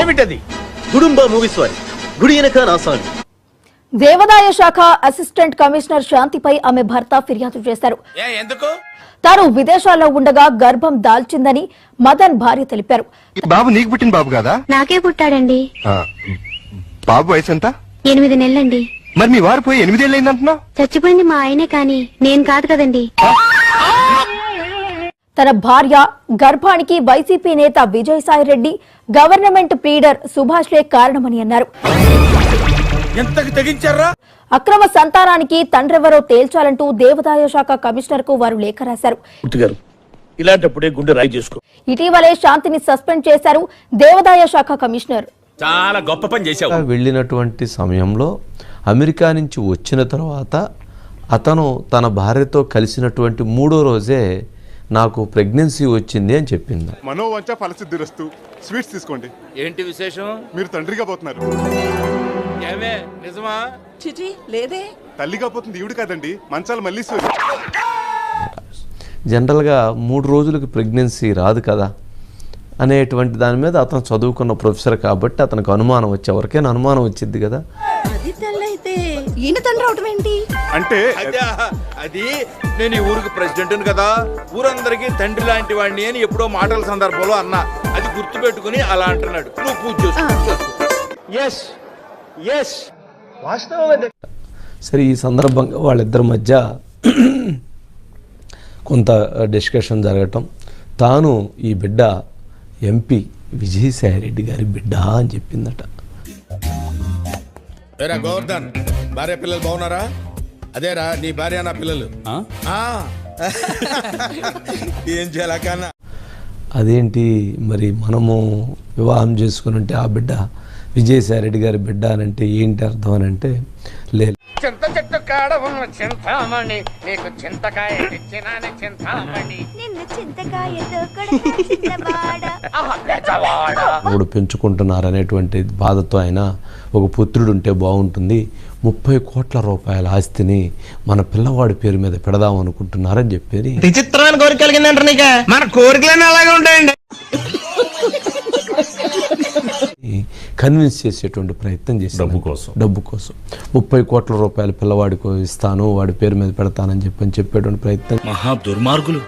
ఏమిటది? గుడుంబ మూవీస్ వారి గుడి వెనక నాసామి. దేవాదాయ శాఖ అసిస్టెంట్ కమిషనర్ శాంతిపై ఆమె భర్త ఫిర్యాదు చేశారు. ఎందుకు? తాను విదేశాల్లో ఉండగా గర్భం దాల్చిందని మదన్ భార్య తెలిపారు. బాబు నీకు పుట్టిన బాబు కదా? నాకే పుట్టాడండి. బాబు వయసు ఎంత? 8 నెలలండి. మరి మీ వారు పోయి 8 ఏళ్ళు అంటున్నావు? చచ్చిపోయింది మా ఆయనే కాని నేను కాదు కదండి. తన భార్య గర్భానికి వైసీపీ నేత విజయసాయిరెడ్డి, గవర్నమెంట్ ప్లీడర్ సుభాష్లే కారణమని అన్నారు. ఎంతకు తెగించారా? అక్రమ సంతానానికి తండ్రెవరో తేల్చాలంటూ దేవాదాయ శాఖ కమిషనర్ కు వారు లేఖ రాశారు. ఇలాంటప్పుడే గుండె రాయి చేసుకో. ఇటీవలే శాంతిని సస్పెండ్ చేశారు దేవాదాయ శాఖ కమిషనర్. చాలా గొప్ప పని చేశావు. వెళ్ళినటువంటి సమయంలో అమెరికా నుంచి వచ్చిన తర్వాత అతను తన భార్యతో కలిసినటువంటి 3వ రోజే నాకు ప్రెగ్నెన్సీ వచ్చింది అని చెప్పింది. మనోవంచ ఫలసిద్ధిరస్తు. స్వీట్స్ తీసుకోండి. ఏంటి విశేషం? మీరు తండ్రిగా పోతున్నారు. ఏమే నిజమా? చిచి లేదే. తల్లిగా పోతుంది ఈవిడ కాదండి, మంచాల మల్లీశ్వరి. జనరల్గా 3 రోజులకి ప్రెగ్నెన్సీ రాదు కదా అనేటువంటి దాని మీద అతను చదువుకున్న ప్రొఫెసర్ కాబట్టి అతనికి అనుమానం వచ్చి, ఎవరికైనా అనుమానం వచ్చింది కదా. అది తెల్లైతే ఈయన తండ్రి అవటం ఏంటి అంటే అది నేను ఈ ఊరికి ప్రెసిడెంట్ కదా, ఊరందరికీ తండ్రి లాంటి వాడిని అని ఎప్పుడో మాటల సందర్భంలో అన్నా. అది గుర్తు పెట్టుకుని అలా అంటున్నాడు. నువ్వు పూజ చేసుకో. సరే, ఈ సందర్భంగా వాళ్ళిద్దరి మధ్య కొంత డిస్కషన్ జరగటం, తాను ఈ బిడ్డ ఎంపీ విజయసాయిరెడ్డి గారి బిడ్డ అని చెప్పిందట. గోవర్ధన్, భార్య పిల్లలు బాగున్నారా? అదేరా నీ భార్య నా పిల్లలు. ఏం చేయాల కన్నా? అదేంటి మరి మనము వివాహం చేసుకుని ఉంటే ఆ బిడ్డ విజయసాయిరెడ్డి గారి బిడ్డ అని అంటే ఏంటి అర్థం అని అంటే, లేదు చింత చెట్టు కాడ ఉన్న చింతామణి నీకు చింతకాయ తెచ్చినాని చింతామణి నిన్ను చింతకాయతో ఇప్పుడు పెంచుకుంటున్నారు అనేటువంటి బాధతో ఆయన ఒక పుత్రుడు ఉంటే బాగుంటుంది, 30 కోట్ల రూపాయల ఆస్తిని మన పిల్లవాడి పేరు మీద పెడదాం అనుకుంటున్నారని చెప్పి విచిత్రమైన కోరిక కలిగిందంట. నీకు మన కోరికలన్నీ అలాగే ఉంటాయండి. కన్విన్స్ చేసేటువంటి ప్రయత్నం చేసి డబ్బు కోసం 30 కోట్ల రూపాయలు పిల్లవాడికి ఇస్తాను, వాడి పేరు మీద పెడతానని చెప్పేటువంటి ప్రయత్నం. మహా దుర్మార్గులు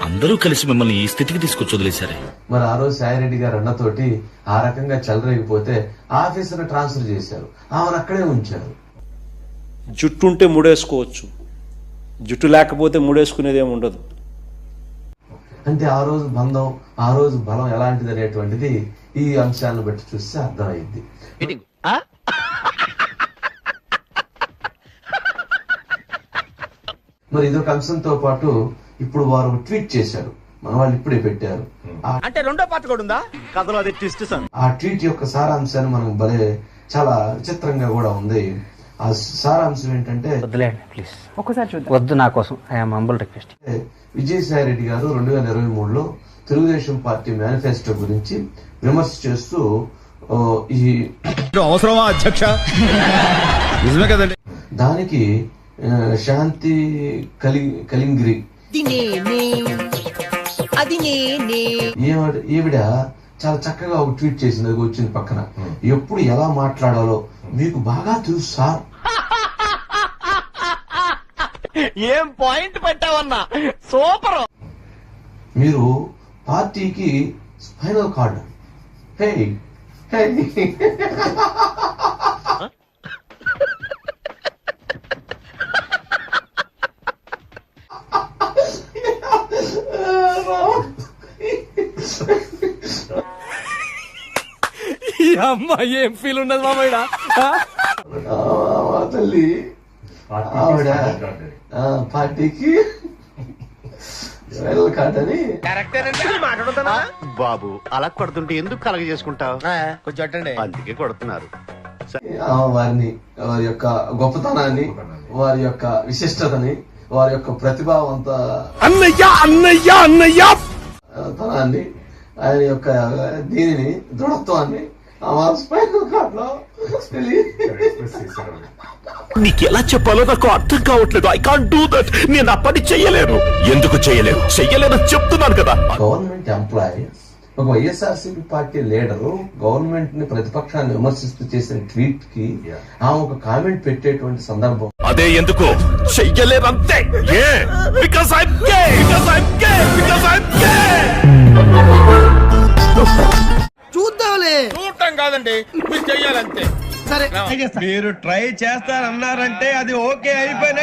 అందరూ కలిసి మిమ్మల్ని ఈ స్థితికి తీసుకొచ్చి వదిలేశారే. మరి ఆ రోజు సాయిరెడ్డి గారు అన్నతోటి ఆ రకంగా చెలరేగిపోతే ఆఫీసును ట్రాన్స్ఫర్ చేశారు, ఆమెను అక్కడే ఉంచారు. జుట్టు ఉంటే ముడేసుకోవచ్చు, జుట్టు లేకపోతే ముడేసుకునేది ఏమి ఉండదు. అంటే ఆ రోజు బంధం, ఆ రోజు బలం ఎలాంటిది అనేటువంటిది ఈ అంశాలను బట్టి చూస్తే అర్థమైంది. మరి ఇదొక అంశంతో పాటు ఇప్పుడు వారు ట్వీట్ చేశారు, మన వాళ్ళు ఇప్పుడే పెట్టారు. అంటే రెండో పాట కూడా ఉందా కథలో? అది ట్విస్ట్ సార్. ఆ ట్వీట్ యొక్క సారాంశాన్ని మనం భలే చాలా విచిత్రంగా కూడా ఉంది. ఆ సారాంశం ఏంటంటే, వద్దులేండి ప్లీజ్, ఒక్కసారి చూద్దాం. వద్దు, నా కోసం ఐఎమ్ హంబుల్ రిక్వెస్ట్. విజయసాయిరెడ్డి గారు 2023లో తెలుగుదేశం పార్టీ మేనిఫెస్టో గురించి విమర్శ చేస్తూ ఈ అవసరమా అధ్యక్ష? నిజమే కదండి. దానికి శాంతి కలింగ్రి ఈవిడ చాలా చక్కగా ఒక ట్వీట్ చేసింది, అది వచ్చింది పక్కన. ఎప్పుడు ఎలా మాట్లాడాలో మీకు బాగా తెలుసు సార్. ఏం పాయింట్ పెట్టావన్నా, సూపర్. మీరు పార్టీకి స్పైనల్ కార్డ్. హే హే అమ్మ ఏం ఫీల్ ఉండదు మామయ్య. తల్లి ఆవిడ పార్టీకి స్పైనల్ కార్డ్ అని. బాబు అలా కొడుతుంటే ఎందుకు కలగ చేసుకుంటావు? కొంచెం అందుకే కొడుతున్నారు. వారి యొక్క గొప్పతనాన్ని, వారి యొక్క విశిష్టతని, వారి యొక్క ప్రతిభావంత తనాన్ని, ఆయన యొక్క దీనిని, దృఢత్వాన్ని నీకు ఎలా చెప్పాలో నాకు అర్థం కావట్లేదు. I can't do that. నేను ఆ పని చెయ్యలేను. ఎందుకు చెయ్యలేను? చెయ్యలేను చెప్తున్నాను కదా. గవర్నమెంట్ ఎంప్లాయీ ఒక వైఎస్ఆర్సీపీ పార్టీ లీడరు గవర్నమెంట్ ని ప్రతిపక్షాన్ని విమర్శిస్తూ చేసిన ట్వీట్ కి ఆ ఒక కామెంట్ పెట్టేటువంటి సందర్భం అదే ఎందుకు చెయ్యలేదంతే చూద్దాంలే. చూడటం కాదండి మీరు చెయ్యాలంతే. సరే మీరు ట్రై చేస్తారన్నారంటే అది ఓకే అయిపోయిన